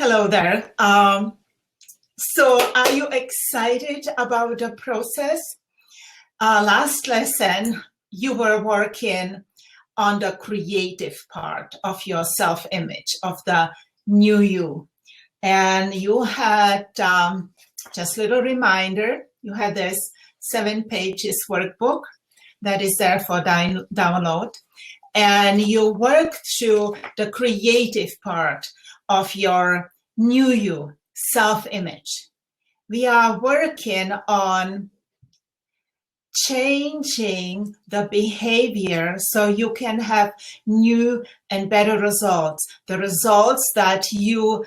Hello there. So are you excited about the process? Last lesson, you were working on the creative part of your self-image, of the new you. And you had, just a little reminder, you had this 7 pages workbook that is there for download. And you worked through the creative part of your new you, self-image. We are working on changing the behavior so you can have new and better results, the results that you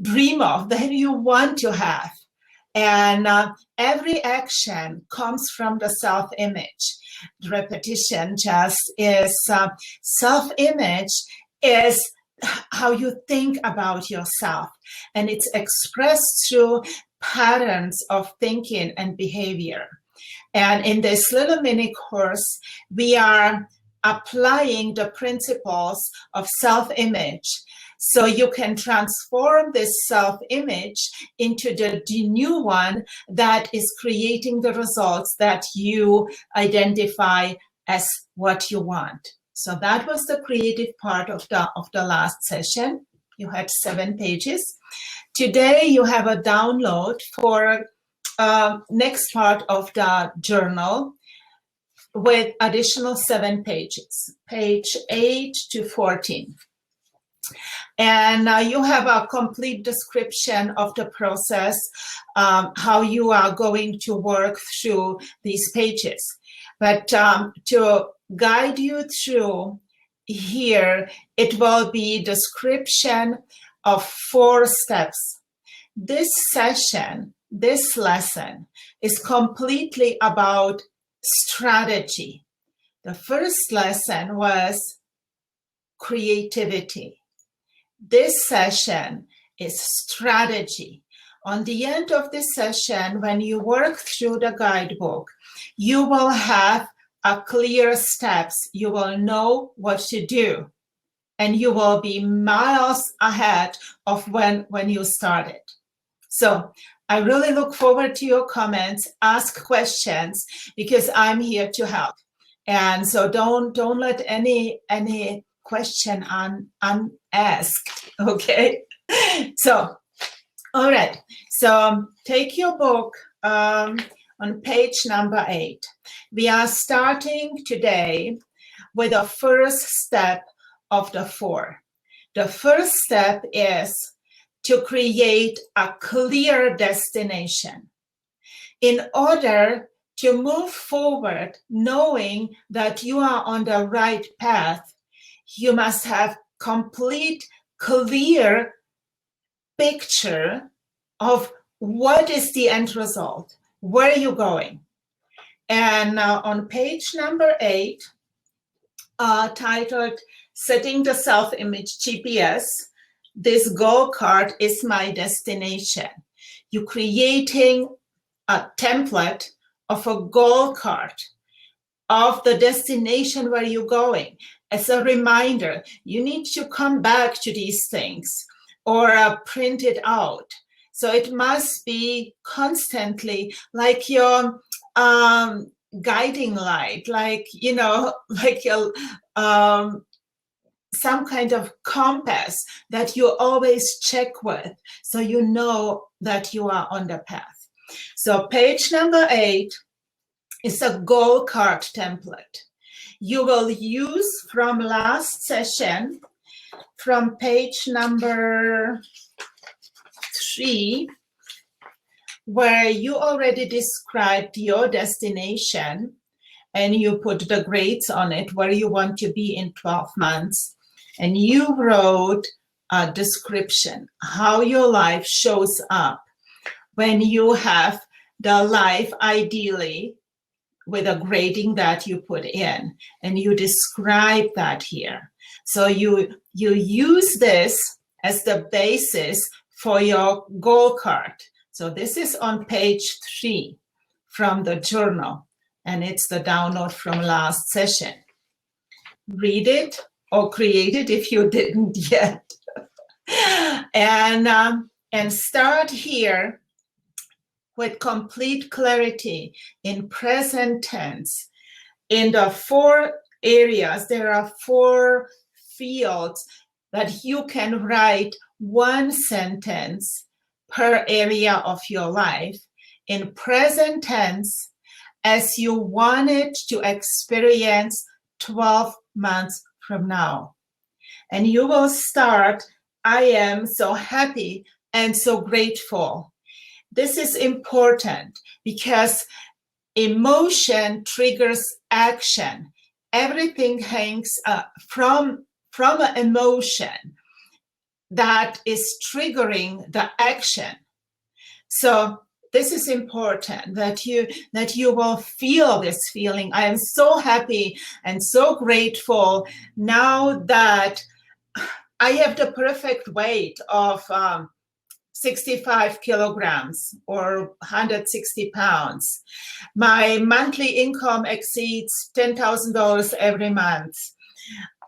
dream of, that you want to have. And every action comes from the self-image. The repetition just is self-image is how you think about yourself, and it's expressed through patterns of thinking and behavior. And in this little mini course, we are applying the principles of self-image so you can transform this self-image into the new one that is creating the results that you identify as what you want. So that was the creative part of the last session. You had 7 pages. Today you have a download for next part of the journal with additional 7 pages, page 8 to 14. And you have a complete description of the process, how you are going to work through these pages. But to guide you through here, it will be description of 4 steps. This session, this lesson is completely about strategy. The first lesson was creativity. This session is strategy. On the end of this session, when you work through the guidebook, you will have a clear steps. You will know what to do, and you will be miles ahead of when you started. So I really look forward to your comments. Ask questions, because I'm here to help. And so don't let any question unasked, okay? So, all right. So take your book on page number 8. We are starting today with the first step of the 4. The first step is to create a clear destination. In order to move forward, knowing that you are on the right path, you must have complete, clear picture of what is the end result, where are you going. And on page number 8, titled Setting the Self-Image GPS, this goal card is my destination. You're creating a template of a goal card of the destination where you're going. As a reminder, you need to come back to these things or print it out. So it must be constantly like your guiding light, like, you know, like your some kind of compass that you always check with, so you know that you are on the path. So page number 8 is a goal card template. You will use from last session, from page number 3, where you already described your destination and you put the grades on it, where you want to be in 12 months. And you wrote a description, how your life shows up when you have the life ideally with a grading that you put in, and you describe that here. So you use this as the basis for your goal card. So this is on page 3 from the journal, and it's the download from last session. Read it or create it if you didn't yet. And start here with complete clarity in present tense. In the 4 areas, there are 4 fields that you can write 1 sentence per area of your life in present tense as you want it to experience 12 months from now. And you will start, I am so happy and so grateful. This is important because emotion triggers action. Everything hangs from an emotion that is triggering the action. So this is important that you will feel this feeling. I am so happy and so grateful now that I have the perfect weight of 65 kilograms or 160 pounds. My monthly income exceeds $10,000 every month.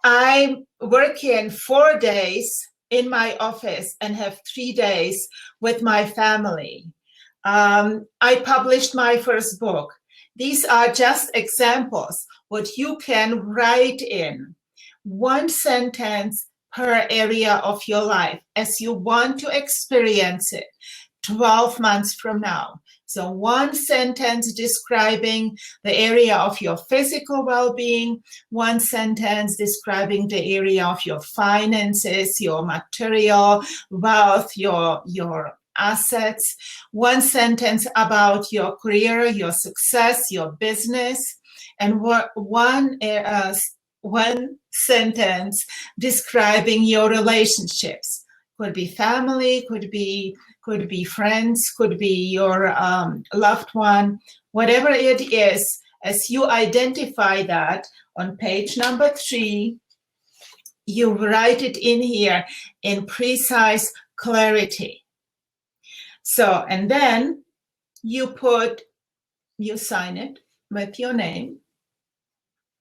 I work in 4 days in my office and have 3 days with my family. I published my first book. These are just examples what you can write in 1 sentence per area of your life as you want to experience it 12 months from now. So 1 sentence describing the area of your physical well-being, 1 sentence describing the area of your finances, your material wealth, your assets, 1 sentence about your career, your success, your business, and one sentence describing your relationships. Could be family, could be friends, could be your loved one, whatever it is. As you identify that on page number 3, you write it in here in precise clarity. So, and then you sign it with your name,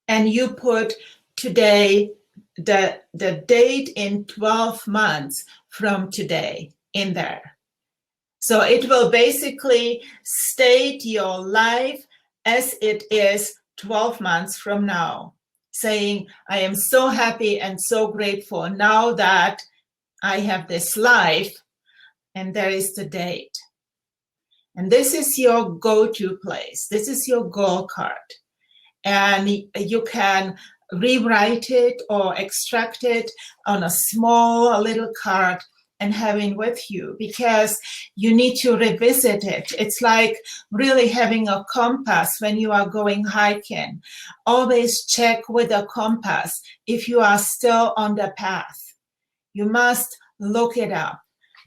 and you put today, the date in 12 months from today in there. So it will basically state your life as it is 12 months from now, saying, I am so happy and so grateful now that I have this life, and there is the date. And this is your go-to place. This is your goal card. And you can rewrite it or extract it on a small little card and have it with you, because you need to revisit it. It's like really having a compass when you are going hiking. Always check with a compass if you are still on the path. You must look it up.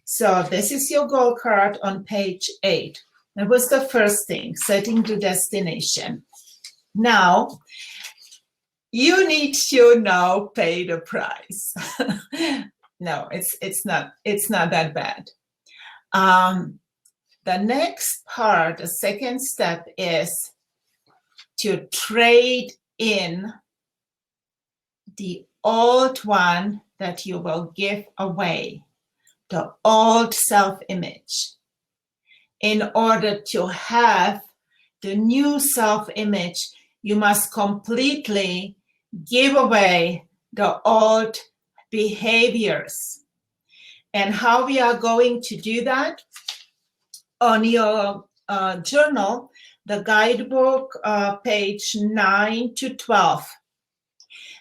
So this is your goal card on page 8. That was the first thing, setting the destination. Now, you need to now pay the price. No, it's not that bad. The next part, the second step, is to trade in the old one that you will give away, the old self-image, in order to have the new self-image. You must completely give away the old behaviors. And how we are going to do that? On your journal, the guidebook, page 9 to 12,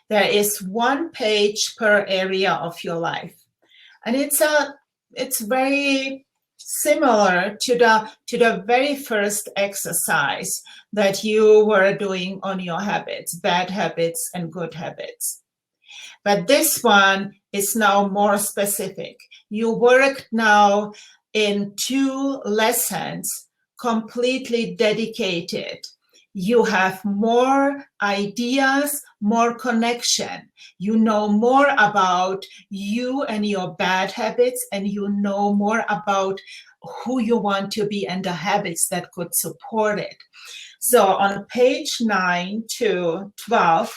there is 1 page per area of your life. And it's very similar to the very first exercise that you were doing on your habits, bad habits and good habits. But this one is now more specific. You work now in 2 lessons completely dedicated. You have more ideas, more connection. You know more about you and your bad habits, and you know more about who you want to be and the habits that could support it. So on page 9 to 12,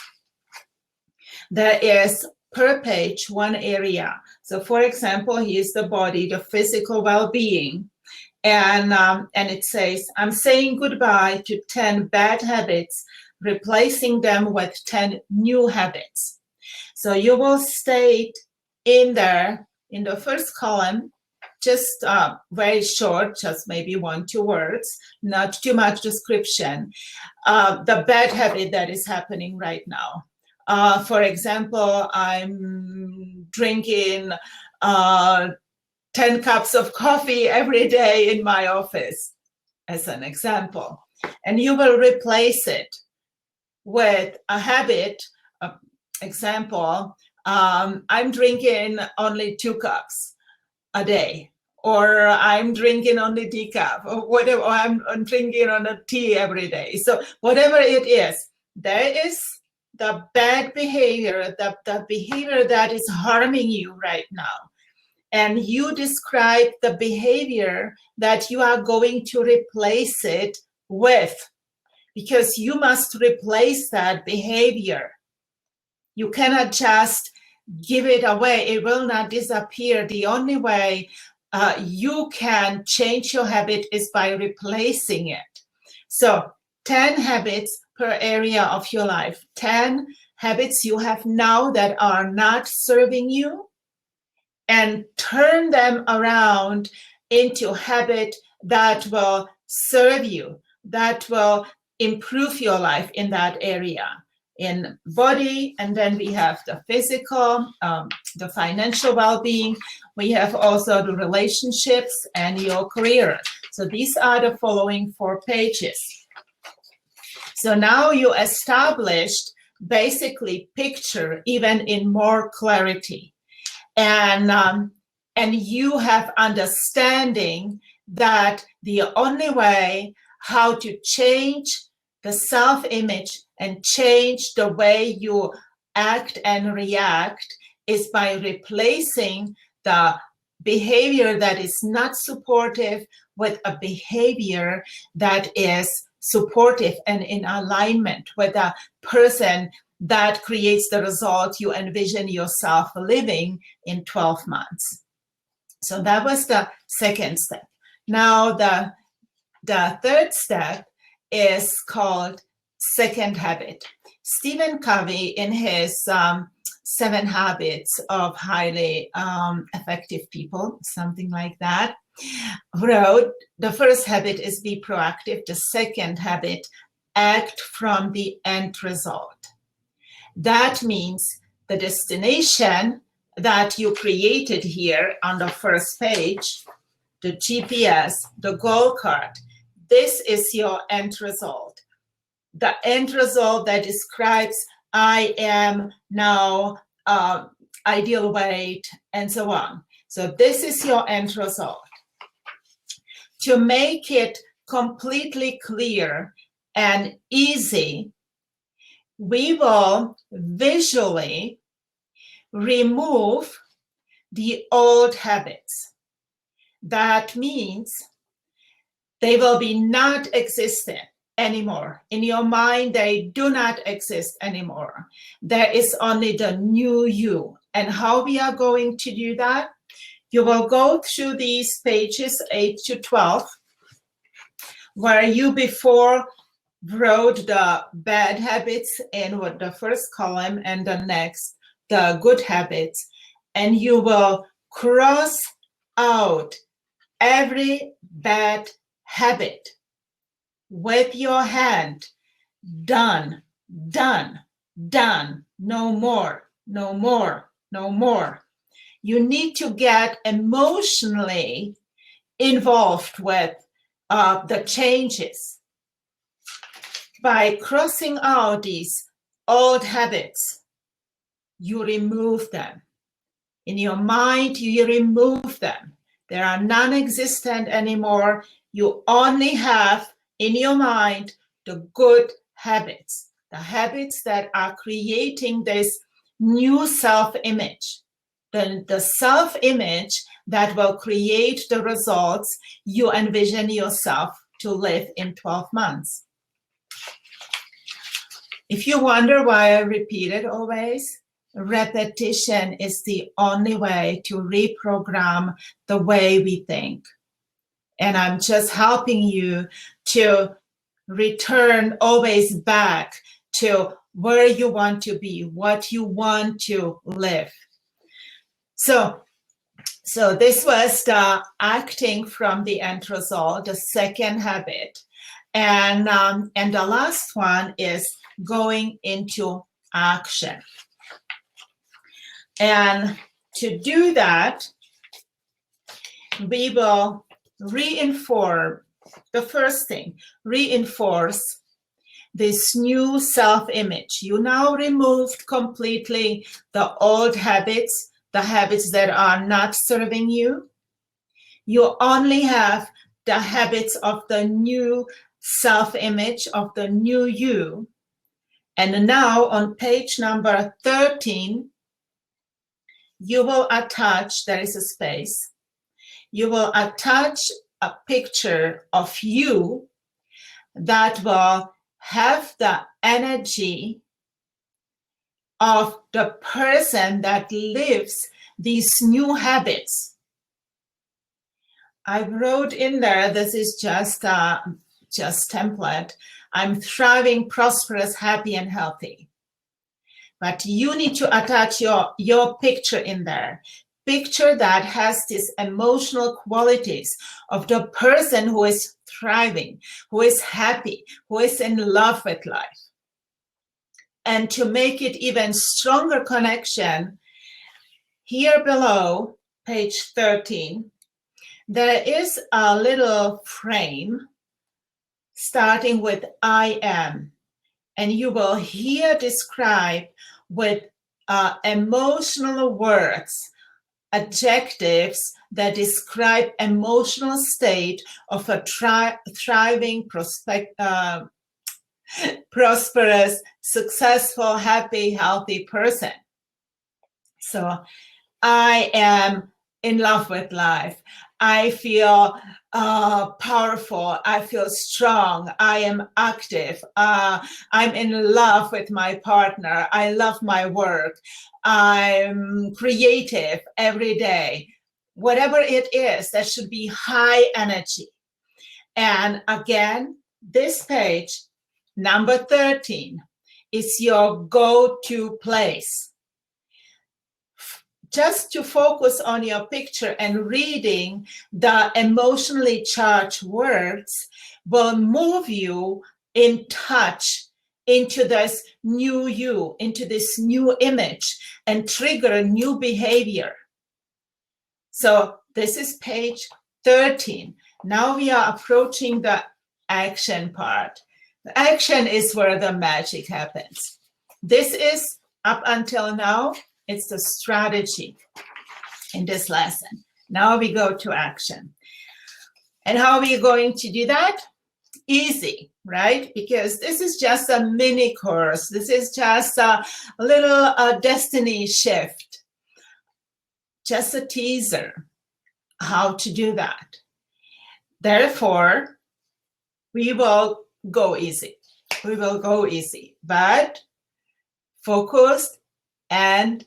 there is per page, one area. So for example, here's the body, the physical well-being. And it says, I'm saying goodbye to 10 bad habits, replacing them with 10 new habits. So you will state in there, in the first column, just very short, just maybe 1-2 words, not too much description, the bad habit that is happening right now. For example, I'm drinking 10 cups of coffee every day in my office, as an example. And you will replace it with a habit, example, I'm drinking only 2 cups a day, or I'm drinking only decaf, or whatever, or I'm drinking on a tea every day. So whatever it is, there is the bad behavior, the behavior that is harming you right now. And you describe the behavior that you are going to replace it with, because you must replace that behavior. You cannot just give it away. It will not disappear. The only way you can change your habit is by replacing it. So 10 habits per area of your life, 10 habits you have now that are not serving you, and turn them around into habit that will serve you, that will improve your life in that area, in body. And then we have the physical, the financial well-being. We have also the relationships and your career. So these are the following 4 pages. So now you established basically picture even in more clarity. And you have understanding that the only way how to change the self-image and change the way you act and react is by replacing the behavior that is not supportive with a behavior that is supportive and in alignment with a person that creates the result you envision yourself living in 12 months. So that was the second step. Now the third step is called second habit. Stephen Covey, in his 7 Habits of Highly Effective People, something like that, wrote, the first habit is be proactive. The second habit, act from the end result. That means the destination that you created here on the first page, the GPS, the goal card, this is your end result. The end result that describes I am now ideal weight and so on. So this is your end result. To make it completely clear and easy, we will visually remove the old habits. That means they will be not existent anymore. In your mind, they do not exist anymore. There is only the new you. And how we are going to do that? You will go through these pages 8 to 12, where you before wrote the bad habits in the first column and the next, the good habits. And you will cross out every bad habit with your hand. Done, done, done. No more, no more, no more. You need to get emotionally involved with the changes. By crossing out these old habits, you remove them. In your mind, you remove them. They are non-existent anymore. You only have in your mind the good habits, the habits that are creating this new self-image, the self-image that will create the results you envision yourself to live in 12 months. If you wonder why I repeat it always, repetition is the only way to reprogram the way we think. And I'm just helping you to return always back to where you want to be, what you want to live. So this was the acting from the end result, the second habit. And the last one is going into action. And to do that, we will reinforce this new self-image. You now removed completely the old habits, the habits that are not serving you. You only have the habits of the new self-image, of the new you. And now on page number 13, you will attach, there is a space, you will attach a picture of you that will have the energy of the person that lives these new habits. I wrote in there, this is just template. I'm thriving, prosperous, happy, and healthy. But you need to attach your picture in there. Picture that has these emotional qualities of the person who is thriving, who is happy, who is in love with life. And to make it even stronger connection, here below, page 13, there is a little frame starting with I am. And you will here describe with emotional words, adjectives that describe emotional state of a thriving, prosperous, successful, happy, healthy person. So I am in love with life. I feel powerful. I feel strong. I am active. I'm in love with my partner. I love my work. I'm creative every day. Whatever it is, that should be high energy. And again, this page, number 13, is your go-to place. Just to focus on your picture and reading the emotionally charged words will move you in touch into this new you, into this new image, and trigger a new behavior. So this is page 13. Now we are approaching the action part. The action is where the magic happens. This is, up until now, it's the strategy in this lesson. Now we go to action. And how are we going to do that? Easy, right? Because this is just a mini course. This is just a little destiny shift. Just a teaser how to do that. Therefore, we will go easy. We will go easy, but focused and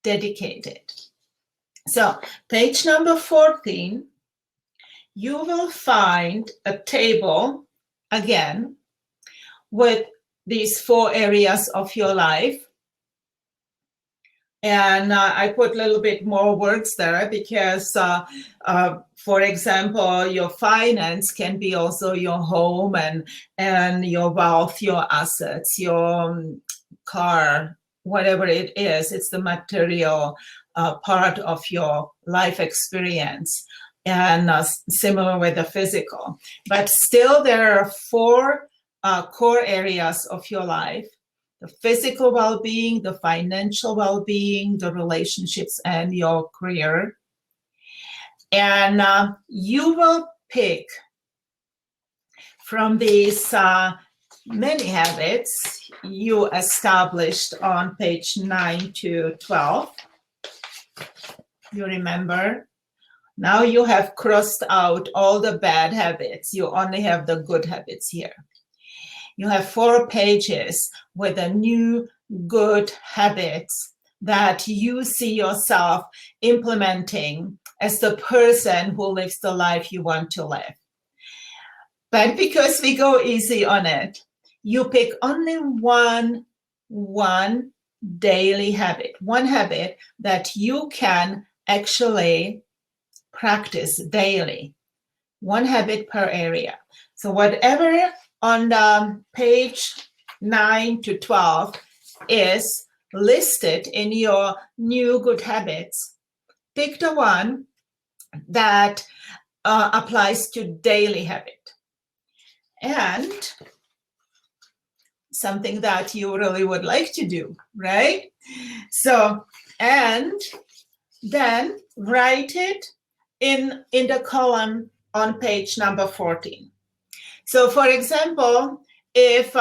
dedicated. So page number 14, you will find a table again with these 4 areas of your life. And I put a little bit more words there because, for example, your finance can be also your home and your wealth, your assets, your car, whatever it is. It's the material part of your life experience, and similar with the physical. But still, there are 4 core areas of your life: the physical well-being, the financial well-being, the relationships, and your career. And you will pick from these many habits you established on page 9 to 12. You remember? Now you have crossed out all the bad habits. You only have the good habits here. You have 4 pages with the new good habits that you see yourself implementing as the person who lives the life you want to live. But because we go easy on it, you pick only one daily habit, one habit that you can actually practice daily, one habit per area. So whatever on the page 9 to 12 is listed in your new good habits, pick the one that applies to daily habit. And something that you really would like to do, right? So, and then write it in the column on page number 14. So for example, if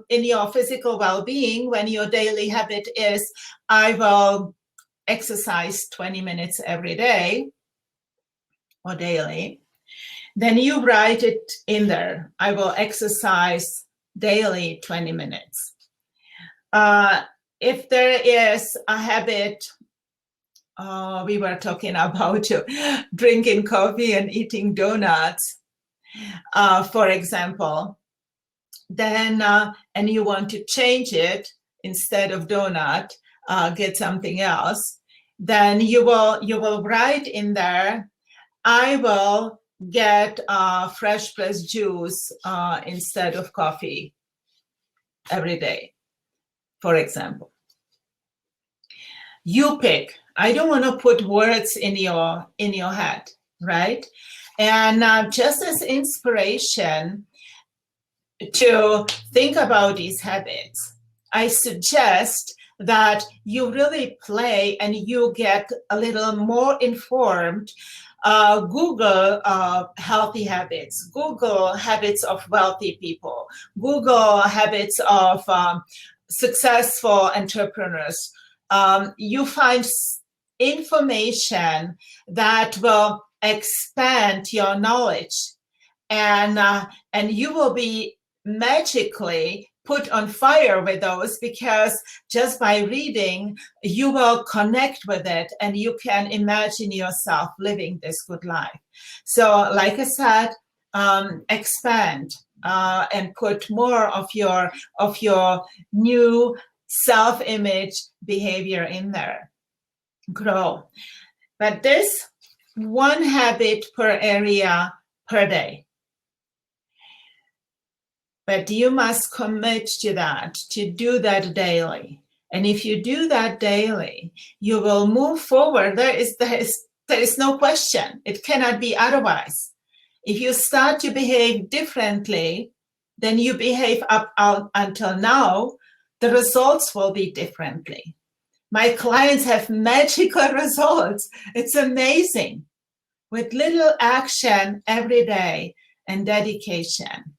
in your physical well-being, when your daily habit is, I will exercise 20 minutes every day or daily, then you write it in there. I will exercise daily 20 minutes. If there is a habit, we were talking about drinking coffee and eating donuts, for example, then, and you want to change it, instead of donut, get something else, then you will write in there, I will get fresh pressed juice instead of coffee every day, for example. You pick. I don't want to put words in your head, right? And just as inspiration to think about these habits, I suggest that you really play and you get a little more informed. Google healthy habits, Google habits of wealthy people, Google habits of successful entrepreneurs. You find information that will expand your knowledge, and you will be magically put on fire with those, because just by reading, you will connect with it and you can imagine yourself living this good life. So like I said, expand and put more of your new self-image behavior in there. Grow. But this one habit per area per day. But you must commit to that, to do that daily. And if you do that daily, you will move forward. There is no question. It cannot be otherwise. If you start to behave differently than you behave up until now, the results will be differently. My clients have magical results. It's amazing. With little action every day and dedication.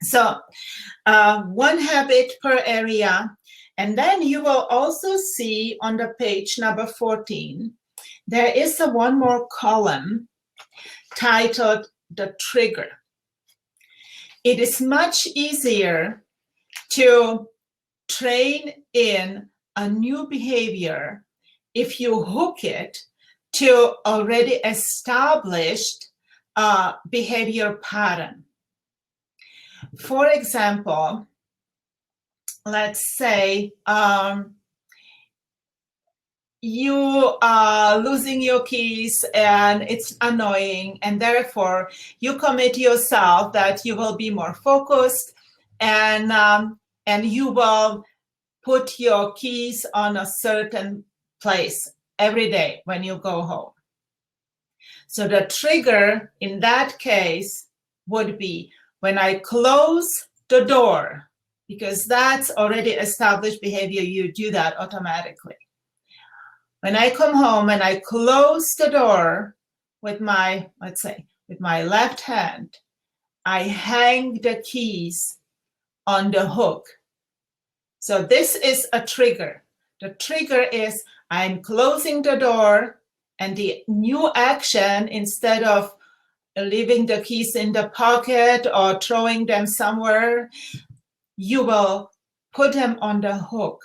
So one habit per area. And then you will also see on the page number 14, there is one more column titled the trigger. It is much easier to train in a new behavior if you hook it to already established behavior pattern. For example, let's say you are losing your keys and it's annoying, and therefore you commit yourself that you will be more focused and you will put your keys on a certain place every day when you go home. So the trigger in that case would be when I close the door, because that's already established behavior, you do that automatically. When I come home and I close the door with my, let's say, with my left hand, I hang the keys on the hook. So this is a trigger. The trigger is I'm closing the door, and the new action, instead of leaving the keys in the pocket or throwing them somewhere, you will put them on the hook.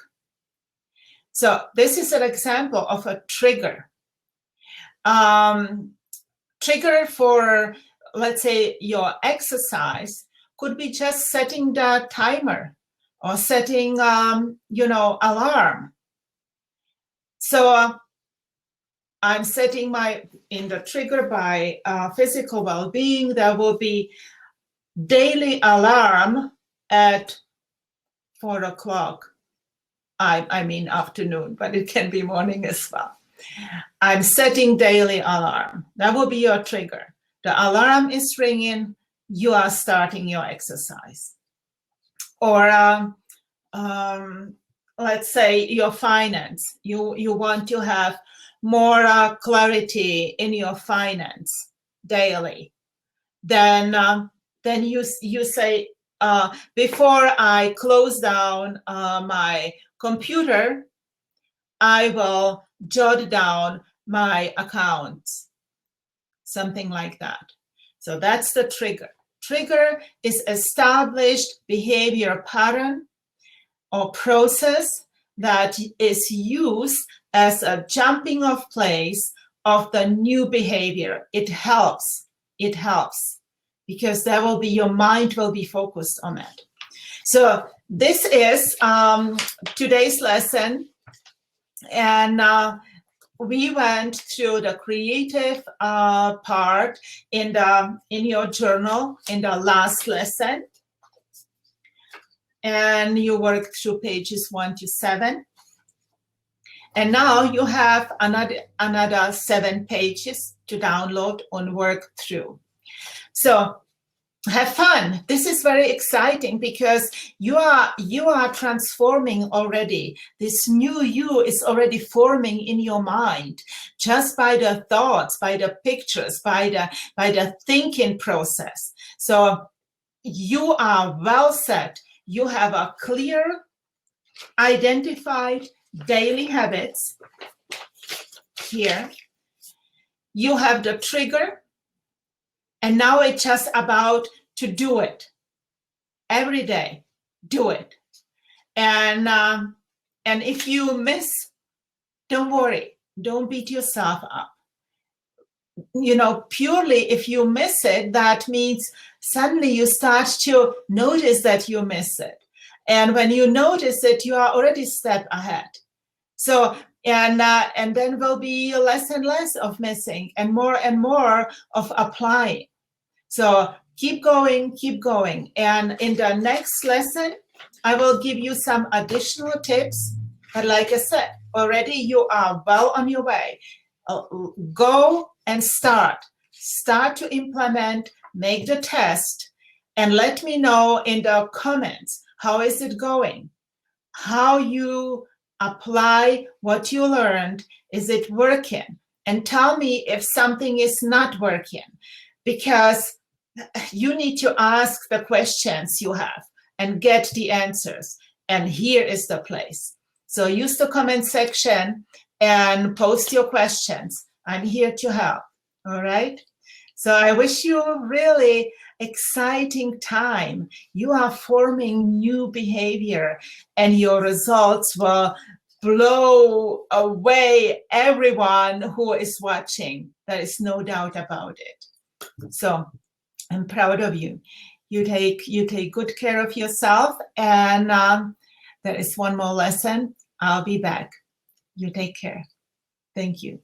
So this is an example of a trigger. Trigger for, let's say, your exercise could be just setting the timer or setting, alarm. So I'm setting in the trigger by physical well-being, there will be daily alarm at 4 o'clock. I mean afternoon, but it can be morning as well. I'm setting daily alarm. That will be your trigger. The alarm is ringing, you are starting your exercise. Or let's say your finance. You want to have more clarity in your finance daily. Then you say, before I close down my computer, I will jot down my accounts, something like that. So that's the trigger. Trigger is established behavior pattern or process that is used as a jumping off place of the new behavior. It helps. It helps because your mind will be focused on it. So this is today's lesson. And we went through the creative part in your journal in the last lesson. And you worked through pages 1 to 7. And now you have another 7 pages to download and work through. So have fun. This is very exciting because you are transforming already. This new you is already forming in your mind just by the thoughts, by the pictures, by the thinking process. So you are well set. You have a clear, identified daily habits here. You have the trigger. And now it's just about to do it every day. Do it, and if you miss, don't worry. Don't beat yourself up. Purely if you miss it, that means suddenly you start to notice that you miss it, and when you notice it, you are already a step ahead. So and then will be less and less of missing, and more of applying. So keep going, keep going. And in the next lesson, I will give you some additional tips. But like I said, already you are well on your way. Go and start. Start to implement, make the test, and let me know in the comments, how is it going? How you apply what you learned, is it working? And tell me if something is not working, because you need to ask the questions you have and get the answers. And here is the place. So use the comment section and post your questions. I'm here to help. All right. So I wish you a really exciting time. You are forming new behavior and your results will blow away everyone who is watching. There is no doubt about it. So I'm proud of you. You take good care of yourself, and there is one more lesson. I'll be back. You take care. Thank you.